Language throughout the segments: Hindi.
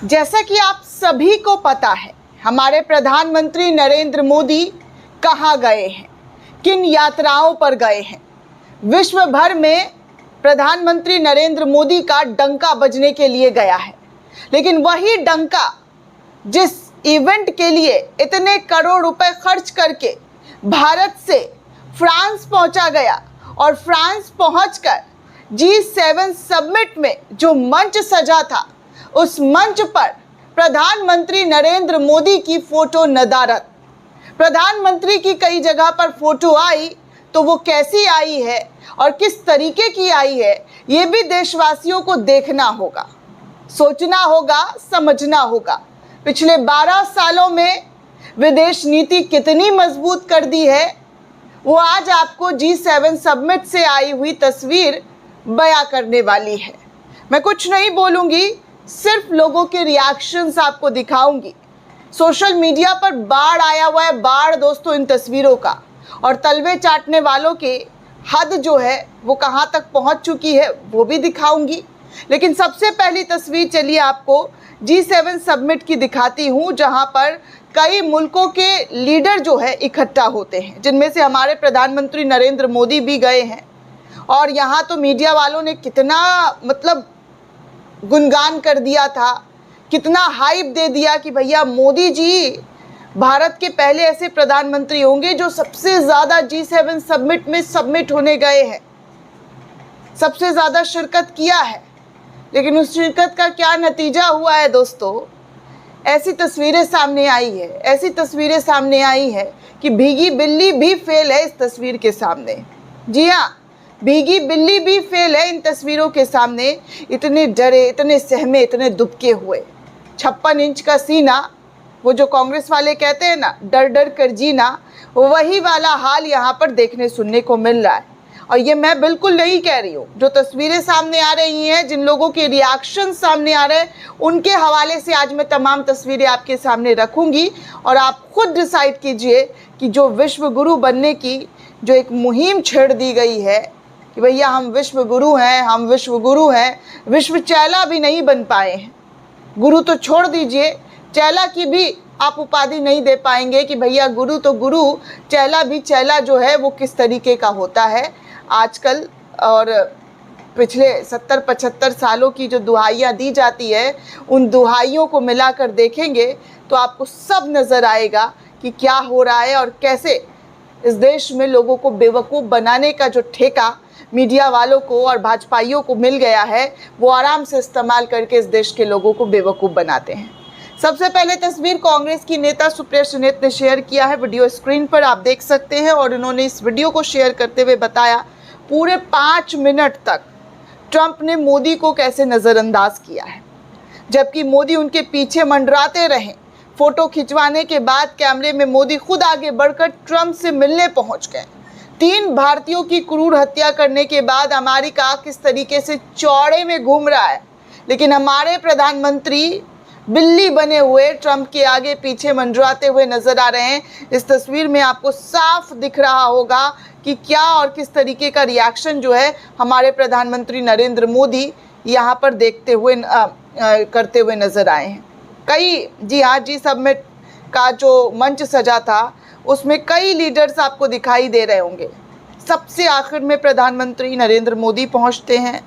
जैसा कि आप सभी को पता है, हमारे प्रधानमंत्री नरेंद्र मोदी कहाँ गए हैं, किन यात्राओं पर गए हैं। विश्व भर में प्रधानमंत्री नरेंद्र मोदी का डंका बजने के लिए गया है, लेकिन वही डंका जिस इवेंट के लिए इतने करोड़ रुपए खर्च करके भारत से फ्रांस पहुंचा गया और फ्रांस पहुंचकर G7 समिट में जो मंच सजा था, उस मंच पर प्रधानमंत्री नरेंद्र मोदी की फोटो नदारद। प्रधानमंत्री की कई जगह पर फोटो आई तो वो कैसी आई है और किस तरीके की आई है, ये भी देशवासियों को देखना होगा, सोचना होगा, समझना होगा। पिछले 12 सालों में विदेश नीति कितनी मजबूत कर दी है, वो आज आपको G7 समिट से आई हुई तस्वीर बयां करने वाली है। मैं कुछ नहीं बोलूंगी, सिर्फ लोगों के रिएक्शंस आपको दिखाऊंगी। सोशल मीडिया पर बाढ़ आया हुआ है, बाढ़ दोस्तों इन तस्वीरों का, और तलवे चाटने वालों के हद जो है वो कहां तक पहुंच चुकी है वो भी दिखाऊंगी। लेकिन सबसे पहली तस्वीर चलिए आपको G7 समिट की दिखाती हूं, जहां पर कई मुल्कों के लीडर जो है इकट्ठा होते हैं, जिनमें से हमारे प्रधानमंत्री नरेंद्र मोदी भी गए हैं। और यहाँ तो मीडिया वालों ने कितना गुणगान कर दिया था, कितना हाइप दे दिया कि भैया मोदी जी भारत के पहले ऐसे प्रधानमंत्री होंगे जो सबसे ज़्यादा G7 समिट में सबमिट होने गए हैं, सबसे ज़्यादा शिरकत किया है। लेकिन उस शिरकत का क्या नतीजा हुआ है दोस्तों, ऐसी तस्वीरें सामने आई है, ऐसी तस्वीरें सामने आई है कि भीगी बिल्ली भी फेल है इस तस्वीर के सामने। जी हाँ, भीगी बिल्ली भी फेल है इन तस्वीरों के सामने। इतने डरे, इतने सहमे, इतने दुबके हुए। 56 इंच का सीना, वो जो कांग्रेस वाले कहते हैं ना, डर डर कर जीना, वही वाला हाल यहाँ पर देखने सुनने को मिल रहा है। और ये मैं बिल्कुल नहीं कह रही हूँ, जो तस्वीरें सामने आ रही हैं, जिन लोगों के रिएक्शन सामने आ रहे हैं, उनके हवाले से आज मैं तमाम तस्वीरें आपके सामने रखूँगी और आप खुद डिसाइड कीजिए कि जो विश्व गुरु बनने की जो एक मुहिम छेड़ दी गई है कि भैया हम विश्व गुरु हैं, हम विश्व गुरु हैं, विश्व चैला भी नहीं बन पाए हैं। गुरु तो छोड़ दीजिए, चैला की भी आप उपाधि नहीं दे पाएंगे कि भैया गुरु तो गुरु, चैला भी चैला जो है वो किस तरीके का होता है आजकल। और पिछले 70-75 सालों की जो दुहाइयाँ दी जाती है, उन दुहाइयों को मिलाकर देखेंगे तो आपको सब नज़र आएगा कि क्या हो रहा है और कैसे इस देश में लोगों को बेवकूफ़ बनाने का जो ठेका मीडिया वालों को और भाजपाइयों को मिल गया है, वो आराम से इस्तेमाल करके इस देश के लोगों को बेवकूफ़ बनाते हैं। सबसे पहले तस्वीर कांग्रेस की नेता सुप्रिया सुनीत ने शेयर किया है, वीडियो स्क्रीन पर आप देख सकते हैं। और इन्होंने इस वीडियो को शेयर करते हुए बताया पूरे 5 मिनट तक ट्रंप ने मोदी को कैसे नज़रअंदाज किया है, जबकि मोदी उनके पीछे मंडराते रहे। फोटो खिंचवाने के बाद कैमरे में मोदी खुद आगे बढ़कर ट्रंप से मिलने पहुंच गए। 3 भारतीयों की क्रूर हत्या करने के बाद अमेरिका किस तरीके से चौड़े में घूम रहा है, लेकिन हमारे प्रधानमंत्री बिल्ली बने हुए ट्रंप के आगे पीछे मंडराते हुए नजर आ रहे हैं। इस तस्वीर में आपको साफ दिख रहा होगा कि क्या और किस तरीके का रिएक्शन जो है हमारे प्रधानमंत्री नरेंद्र मोदी यहाँ पर देखते हुए करते हुए नजर आए हैं। जी हाँ, जी समिट का जो मंच सजा था उसमें कई लीडर्स आपको दिखाई दे रहे होंगे। सबसे आखिर में प्रधानमंत्री नरेंद्र मोदी पहुंचते हैं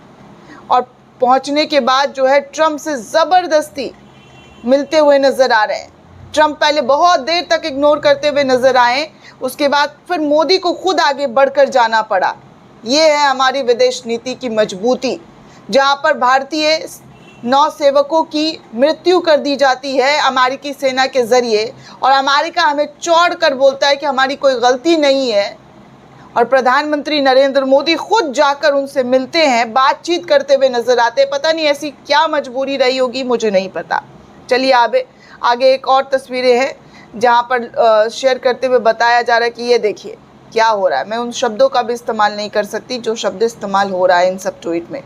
और पहुंचने के बाद जो है ट्रंप से ज़बरदस्ती मिलते हुए नज़र आ रहे हैं। ट्रंप पहले बहुत देर तक इग्नोर करते हुए नज़र आए, उसके बाद फिर मोदी को खुद आगे बढ़कर जाना पड़ा। ये है हमारी विदेश नीति की मजबूती, जहाँ पर भारतीय नौसेवकों की मृत्यु कर दी जाती है अमेरिकी सेना के ज़रिए, और अमेरिका हमें चौड़ कर बोलता है कि हमारी कोई गलती नहीं है। और प्रधानमंत्री नरेंद्र मोदी खुद जाकर उनसे मिलते हैं, बातचीत करते हुए नजर आते हैं। पता नहीं ऐसी क्या मजबूरी रही होगी, मुझे नहीं पता। चलिए आगे एक और तस्वीरें हैं जहाँ पर शेयर करते हुए बताया जा रहा है कि ये देखिए क्या हो रहा है। मैं उन शब्दों का भी इस्तेमाल नहीं कर सकती जो शब्द इस्तेमाल हो रहा है इन सब ट्वीट में।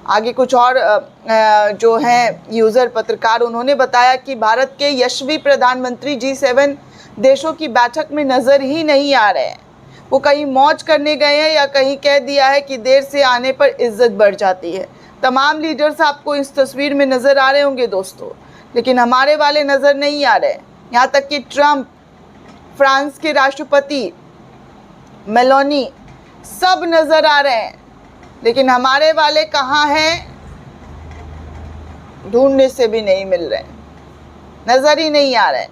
आगे कुछ और जो हैं यूज़र पत्रकार, उन्होंने बताया कि भारत के यशस्वी प्रधानमंत्री G7 देशों की बैठक में नज़र ही नहीं आ रहे हैं। वो कहीं मौज करने गए हैं या कहीं कह दिया है कि देर से आने पर इज्जत बढ़ जाती है। तमाम लीडर्स आपको इस तस्वीर में नज़र आ रहे होंगे दोस्तों। लेकिन हमारे वाले नज़र नहीं आ रहे। यहाँ तक कि ट्रम्प, फ्रांस के राष्ट्रपति मेलोनी, सब नज़र आ रहे हैं, लेकिन हमारे वाले कहाँ हैं, ढूंढने से भी नहीं मिल रहे, नज़र ही नहीं आ रहे।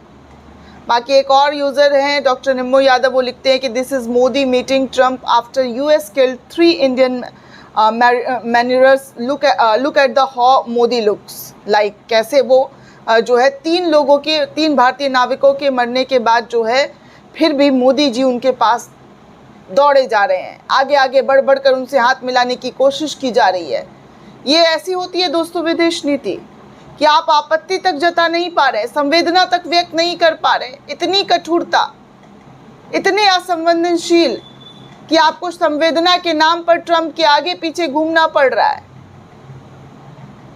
बाकी एक और यूज़र हैं डॉक्टर निम्मो यादव, वो लिखते हैं कि this is Modi meeting Trump after US killed 3 Indian manufacturers, look at the how Modi looks like. कैसे वो जो है 3 भारतीय नाविकों के मरने के बाद जो है फिर भी मोदी जी उनके पास दौड़े जा रहे हैं, आगे आगे बढ़ बढ़ कर उनसे हाथ मिलाने की कोशिश की जा रही है। ये ऐसी होती है दोस्तों विदेश नीति कि आप आपत्ति तक जता नहीं पा रहे, संवेदना तक व्यक्त नहीं कर पा रहे, इतनी कठोरता, इतने असंवेदनशील कि आपको संवेदना के नाम पर ट्रम्प के आगे पीछे घूमना पड़ रहा है।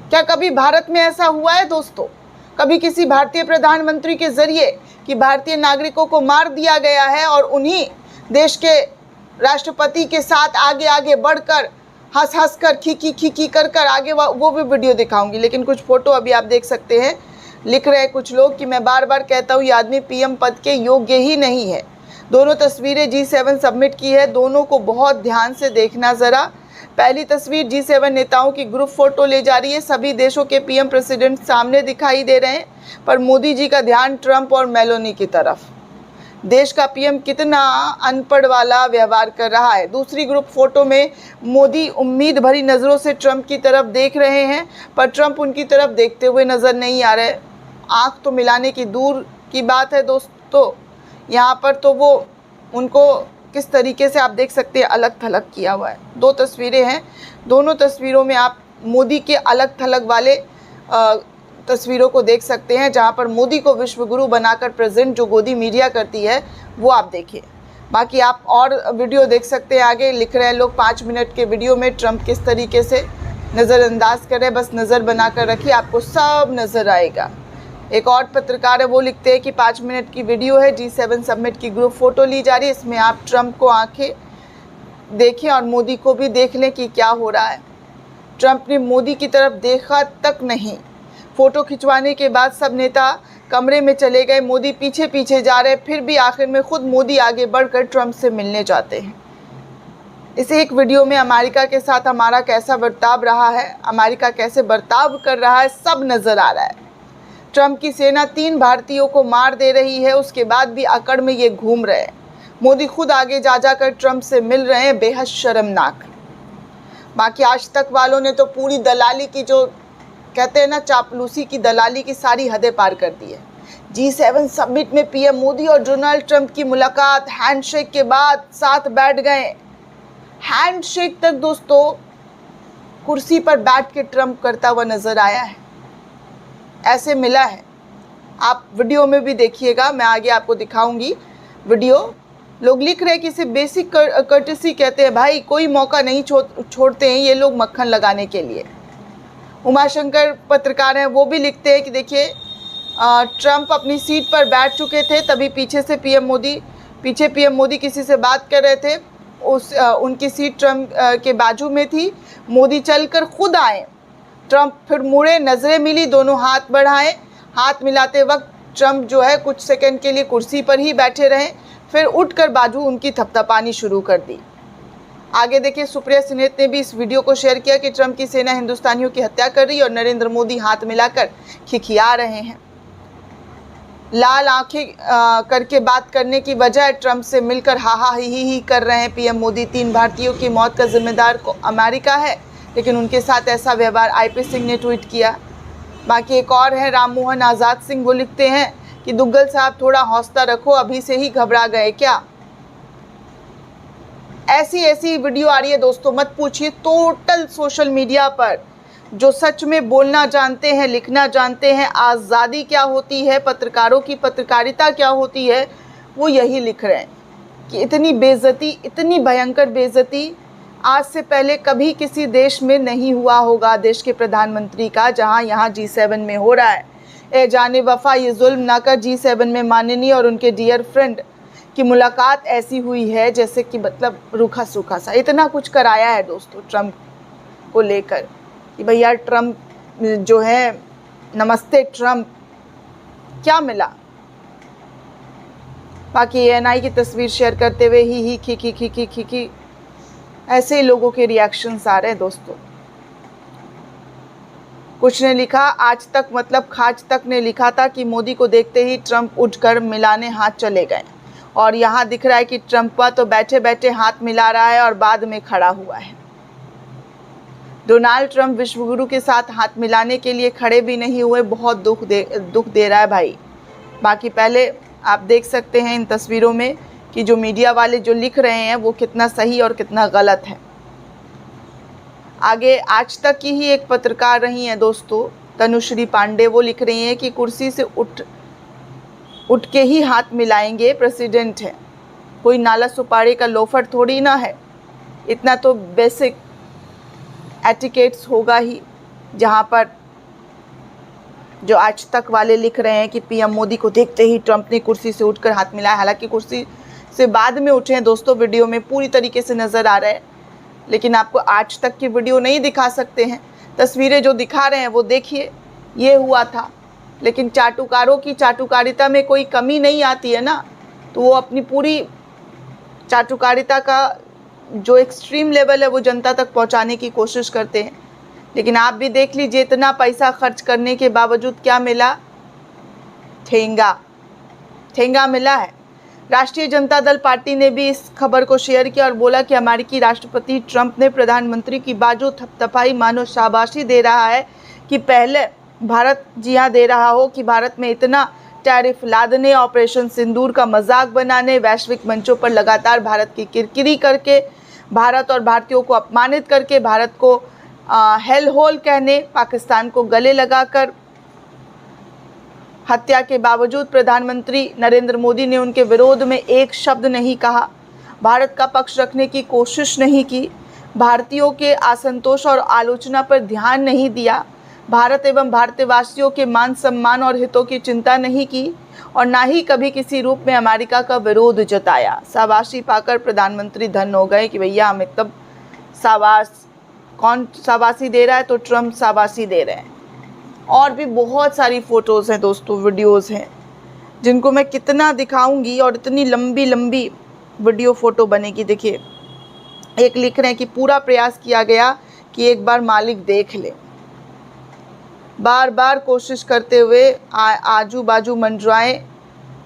क्या कभी भारत में ऐसा हुआ है दोस्तों? कभी किसी भारतीय प्रधानमंत्री के जरिए कि भारतीय नागरिकों को मार दिया गया है और उन्हीं देश के राष्ट्रपति के साथ आगे आगे बढ़कर हंस हंस कर खी कर आगे वो भी वीडियो दिखाऊंगी। लेकिन कुछ फोटो अभी आप देख सकते हैं। लिख रहे हैं कुछ लोग कि मैं बार बार कहता हूँ ये आदमी पीएम पद के योग्य ही नहीं है। दोनों तस्वीरें G7 सबमिट की है, दोनों को बहुत ध्यान से देखना ज़रा। पहली तस्वीर G7 नेताओं की ग्रुप फोटो ले जा रही है, सभी देशों के पीएम प्रेसिडेंट सामने दिखाई दे रहे हैं, पर मोदी जी का ध्यान ट्रम्प और मेलोनी की तरफ। देश का पीएम कितना अनपढ़ वाला व्यवहार कर रहा है। दूसरी ग्रुप फोटो में मोदी उम्मीद भरी नज़रों से ट्रम्प की तरफ देख रहे हैं, पर ट्रम्प उनकी तरफ देखते हुए नज़र नहीं आ रहे। आंख तो मिलाने की दूर की बात है दोस्तों, यहाँ पर तो वो उनको किस तरीके से आप देख सकते हैं अलग थलग किया हुआ है। 2 तस्वीरें हैं, दोनों तस्वीरों में आप मोदी के अलग थलग वाले तस्वीरों को देख सकते हैं, जहां पर मोदी को विश्व गुरु बनाकर प्रेजेंट जो गोदी मीडिया करती है वो आप देखिए। बाकी आप और वीडियो देख सकते हैं। आगे लिख रहे हैं लोग 5 मिनट के वीडियो में ट्रम्प किस तरीके से नज़रअंदाज कर रहे हैं, बस नज़र बनाकर रखिए, आपको सब नज़र आएगा। एक और पत्रकार है वो लिखते हैं कि 5 मिनट की वीडियो है, G7 सबमिट की ग्रुप फोटो ली जा रही है, इसमें आप ट्रम्प को आंखें देखें और मोदी को भी देख लें कि क्या हो रहा है। ट्रम्प ने मोदी की तरफ देखा तक नहीं। फोटो खिंचवाने के बाद सब नेता कमरे में चले गए, मोदी पीछे पीछे जा रहे, फिर भी आखिर में खुद मोदी आगे बढ़कर ट्रम्प से मिलने जाते हैं। इस एक वीडियो में अमेरिका के साथ हमारा कैसा बर्ताव रहा है, अमेरिका कैसे बर्ताव कर रहा है, सब नज़र आ रहा है। ट्रम्प की सेना 3 भारतीयों को मार दे रही है, उसके बाद भी अकड़ में ये घूम रहे हैं। मोदी खुद आगे जा जाकर ट्रम्प से मिल रहे हैं, बेहद शर्मनाक। बाकी आज तक वालों ने तो पूरी दलाली की, जो कहते हैं ना चापलूसी की दलाली की, सारी हदें पार कर दी है। G7 समिट में पीएम मोदी और डोनाल्ड ट्रम्प की मुलाकात, हैंडशेक के बाद साथ बैठ गए। हैंडशेक तक दोस्तों कुर्सी पर बैठ के ट्रम्प करता हुआ नजर आया है, ऐसे मिला है। आप वीडियो में भी देखिएगा, मैं आगे आपको दिखाऊंगी वीडियो। लोग लिख रहे हैं कि इसे बेसिक कर्टेसी कहते हैं। भाई कोई मौका नहीं छोड़ते हैं ये लोग मक्खन लगाने के लिए। उमाशंकर पत्रकार हैं, वो भी लिखते हैं कि देखिए ट्रम्प अपनी सीट पर बैठ चुके थे, तभी पीछे पीएम मोदी किसी से बात कर रहे थे, उनकी सीट ट्रम्प के बाजू में थी। मोदी चलकर खुद आए, ट्रम्प फिर मुड़े, नज़रें मिली, दोनों हाथ बढ़ाए। हाथ मिलाते वक्त ट्रम्प जो है कुछ सेकंड के लिए कुर्सी पर ही बैठे रहे, फिर उठकर बाजू उनकी थपथपानी शुरू कर दी। आगे देखिए, सुप्रिया सिन्हेत ने भी इस वीडियो को शेयर किया कि ट्रम्प की सेना हिंदुस्तानियों की हत्या कर रही है और नरेंद्र मोदी हाथ मिलाकर खिखिया रहे हैं। लाल आंखें करके बात करने की बजाय ट्रम्प से मिलकर हा हा ही कर रहे हैं पीएम मोदी। 3 भारतीयों की मौत का जिम्मेदार को अमेरिका है, लेकिन उनके साथ ऐसा व्यवहार IP सिंह ने ट्वीट किया। बाकी एक और है राम मोहन आज़ाद सिंह, वो लिखते हैं कि दुग्गल साहब थोड़ा हौसला रखो, अभी से ही घबरा गए क्या। ऐसी वीडियो आ रही है दोस्तों, मत पूछिए। टोटल सोशल मीडिया पर जो सच में बोलना जानते हैं, लिखना जानते हैं, आज़ादी क्या होती है, पत्रकारों की पत्रकारिता क्या होती है, वो यही लिख रहे हैं कि इतनी बेइज्जती, इतनी भयंकर बेइज्जती आज से पहले कभी किसी देश में नहीं हुआ होगा, देश के प्रधानमंत्री का, जहां यहाँ G7 में हो रहा है। ए जाने वफा ये जुल्म ना कर, G7 में माननीय और उनके डियर फ्रेंड की मुलाकात ऐसी हुई है जैसे कि मतलब रूखा सूखा सा। इतना कुछ कराया है दोस्तों ट्रम्प को लेकर कि भैया ट्रम्प जो है, नमस्ते ट्रम्प, क्या मिला? बाकी ANI की तस्वीर शेयर करते हुए ही खी ऐसे ही लोगों के रिएक्शंस आ रहे हैं दोस्तों। कुछ ने लिखा, आज तक मतलब खाज तक ने लिखा था कि मोदी को देखते ही ट्रंप उठकर मिलाने हाथ चले गए, और यहाँ दिख रहा है कि ट्रंपा तो बैठे बैठे हाथ मिला रहा है और बाद में खड़ा हुआ है। डोनाल्ड ट्रंप विश्वगुरु के साथ हाथ मिलाने के लिए खड़े भी नहीं हुए, बहुत दुख दे रहा है भाई। बाकी पहले आप देख सकते हैं इन तस्वीरों में कि जो मीडिया वाले जो लिख रहे हैं वो कितना सही और कितना गलत है। आगे आज तक की ही एक पत्रकार रही हैं दोस्तों, तनुश्री पांडे, वो लिख रही हैं कि कुर्सी से उठ के ही हाथ मिलाएंगे, प्रेसिडेंट है, कोई नाला सुपारी का लोफर थोड़ी ना है, इतना तो बेसिक एटिकेट्स होगा ही। जहाँ पर जो आज तक वाले लिख रहे हैं कि PM मोदी को देखते ही ट्रंप ने कुर्सी से उठकर हाथ मिलाया, हालांकि कुर्सी से बाद में उठे हैं दोस्तों, वीडियो में पूरी तरीके से नज़र आ रहा है, लेकिन आपको आज तक की वीडियो नहीं दिखा सकते हैं। तस्वीरें जो दिखा रहे हैं वो देखिए, ये हुआ था। लेकिन चाटुकारों की चाटुकारिता में कोई कमी नहीं आती है ना, तो वो अपनी पूरी चाटुकारिता का जो एक्सट्रीम लेवल है वो जनता तक पहुंचाने की कोशिश करते हैं। लेकिन आप भी देख लीजिए, इतना पैसा खर्च करने के बावजूद क्या मिला? ठेंगा मिला है। राष्ट्रीय जनता दल पार्टी ने भी इस खबर को शेयर किया और बोला कि अमेरिकी राष्ट्रपति ट्रंप ने प्रधानमंत्री की बाजू थपथपाई, मानो शाबाशी दे रहा है कि पहले भारत, जी हाँ दे रहा हो कि भारत में इतना टैरिफ लादने, ऑपरेशन सिंदूर का मजाक बनाने, वैश्विक मंचों पर लगातार भारत की किरकिरी करके, भारत और भारतीयों को अपमानित करके, भारत को हेल होल कहने, पाकिस्तान को गले लगाकर हत्या के बावजूद प्रधानमंत्री नरेंद्र मोदी ने उनके विरोध में एक शब्द नहीं कहा, भारत का पक्ष रखने की कोशिश नहीं की, भारतीयों के असंतोष और आलोचना पर ध्यान नहीं दिया, भारत एवं भारतवासियों के मान सम्मान और हितों की चिंता नहीं की, और ना ही कभी किसी रूप में अमेरिका का विरोध जताया। शाबाशी पाकर प्रधानमंत्री धन्य हो गए कि भैया हम एकदम कौन शाबाशी दे रहा है? तो ट्रंप शाबाशी दे रहे हैं। और भी बहुत सारी फ़ोटोज़ हैं दोस्तों, वीडियोज़ हैं, जिनको मैं कितना दिखाऊंगी, और इतनी लंबी लंबी वीडियो फ़ोटो बनेगी। देखिए, एक लिख रहे हैं कि पूरा प्रयास किया गया कि एक बार मालिक देख ले, बार बार कोशिश करते हुए आजू बाजू मंडराए,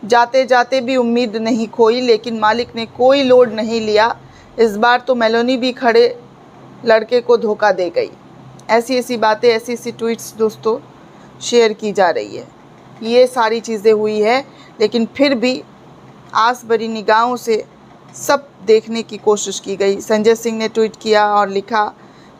जाते जाते भी उम्मीद नहीं खोई, लेकिन मालिक ने कोई लोड नहीं लिया। इस बार तो मेलोनी भी खड़े लड़के को धोखा दे गई। ऐसी ऐसी बातें, ऐसी ऐसी ट्वीट्स दोस्तों शेयर की जा रही है। ये सारी चीज़ें हुई है, लेकिन फिर भी आस भरी निगाहों से सब देखने की कोशिश की गई। संजय सिंह ने ट्वीट किया और लिखा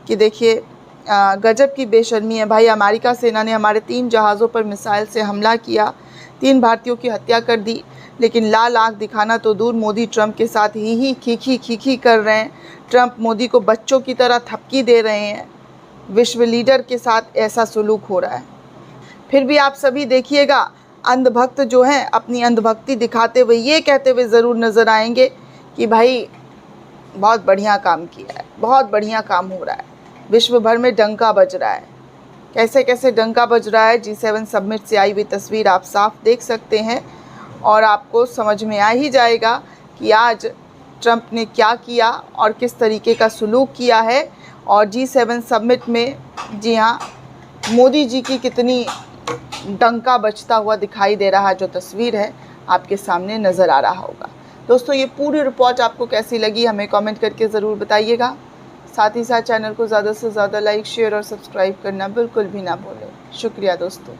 कि देखिए, गजब की बेशर्मी है भाई, अमेरिका सेना ने हमारे 3 जहाज़ों पर मिसाइल से हमला किया, 3 भारतीयों की हत्या कर दी, लेकिन लाल आँख दिखाना तो दूर, मोदी ट्रंप के साथ ही खीखी कर रहे हैं। ट्रंप मोदी को बच्चों की तरह थपकी दे रहे हैं। विश्व लीडर के साथ ऐसा सुलूक हो रहा है। फिर भी आप सभी देखिएगा, अंधभक्त जो हैं अपनी अंधभक्ति दिखाते हुए ये कहते हुए ज़रूर नज़र आएंगे कि भाई बहुत बढ़िया काम किया है, बहुत बढ़िया काम हो रहा है, विश्व भर में डंका बज रहा है। कैसे कैसे डंका बज रहा है, G7 समिट से आई हुई तस्वीर आप साफ देख सकते हैं, और आपको समझ में आ ही जाएगा कि आज ट्रंप ने क्या किया और किस तरीके का सुलूक किया है। और G7 समिट में, जी हाँ, मोदी जी की कितनी डंका बजता हुआ दिखाई दे रहा जो तस्वीर है आपके सामने नज़र आ रहा होगा। दोस्तों, ये पूरी रिपोर्ट आपको कैसी लगी हमें कमेंट करके ज़रूर बताइएगा। साथ ही साथ चैनल को ज़्यादा से ज़्यादा लाइक, शेयर और सब्सक्राइब करना बिल्कुल भी ना भूलें। शुक्रिया दोस्तों।